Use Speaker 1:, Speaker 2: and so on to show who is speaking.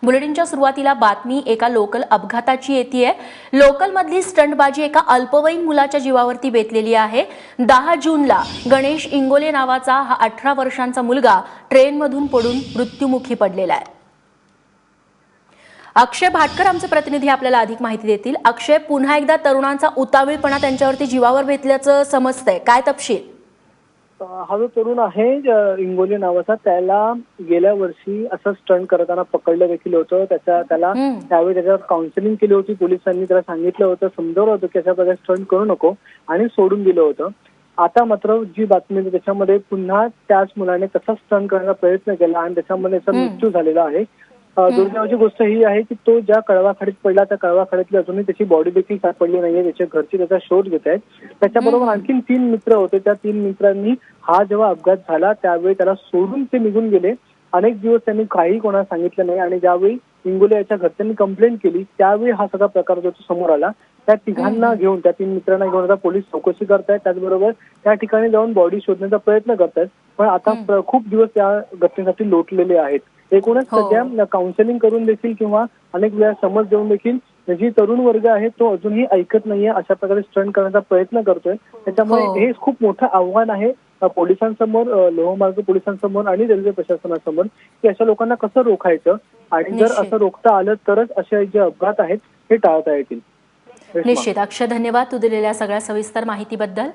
Speaker 1: बुलेटिनच्या सुरुवातीला बातमी एका लोकल अपघाताची येतेय। लोकलमधली स्टंटबाजी एका अल्पवयीन मुलाच्या जीवावरती बेतलेली आहे। 10 जूनला गणेश इंगोले नावाचा हा 18 वर्षांचा मुलगा ट्रेनमधून पडून मृत्युमुखी पडलेला आहे। अक्षय भाटकर आमचे प्रतिनिधी आपल्याला अधिक माहिती देतील। अक्षय, पुन्हा एकदा तरुणांचा उतावीळपणा त्यांच्यावरती जीवावर बेतल्याचं समजतंय, काय तपशील?
Speaker 2: हा जो तरुण आहे इंगोले नावाचा, त्याला गेल्या वर्षी असं स्टंट करताना पकडलं देखील होतं। त्याला त्यावेळी त्याच्यावर काउन्सिलिंग केली होती। पोलिसांनी त्याला सांगितलं होतं, समजावलं होतं की अशा प्रकारे स्टंट करू नको आणि सोडून दिलं होतं। आता मात्र जी बातमी आहे त्याच्यामध्ये पुन्हा त्याच मुलाने तसा स्टंट करण्याचा प्रयत्न केला आणि त्याच्यामध्ये त्याचा मृत्यू झालेला आहे। दुर्दैवाची गोष्ट ही आहे की तो ज्या कळवाखाडीत पडला त्या कळवाखाडीतली अजूनही त्याची बॉडी देखील सापडली नाहीये। त्याच्या घरचे त्याचा शोध घेत आहेत। त्याच्याबरोबर आणखी 3 मित्र होते। त्या 3 मित्रांनी हा जेव्हा अपघात झाला त्यावेळी त्याला सोडून ते निघून गेले। अनेक दिवस त्यांनी काही कोणाला सांगितलं नाही आणि ज्यावेळी इंगोले याच्या घरच्यांनी कंप्लेंट केली त्यावेळी हा सगळा प्रकार जो समोर आला। त्या तिघांना घेऊन, त्या 3 मित्रांना घेऊन आता पोलीस चौकशी करतायत। त्याचबरोबर त्या ठिकाणी जाऊन बॉडी शोधण्याचा प्रयत्न करतायत। पण आता खूप दिवस त्या घटनेसाठी लोटलेले आहेत। एकूणच सध्या काउन्सिलिंग करून देखील किंवा अनेक वेळा समज देऊन देखील जी तरुण वर्ग आहे तो अजूनही ऐकत नाहीये, अशा प्रकारे स्टंट करण्याचा प्रयत्न करतोय। त्याच्यामुळे हे खूप मोठं आव्हान आहे पोलिसांसमोर, लोहमार्ग पोलिसांसमोर आणि रेल्वे प्रशासनासमोर की अशा लोकांना कसं रोखायचं आणि जर असं रोखता आलं तरच असे जे अपघात आहेत हे टाळता येतील।
Speaker 1: निश्चित। अक्षय, धन्यवाद तू दिलेल्या सगळ्या सविस्तर माहितीबद्दल।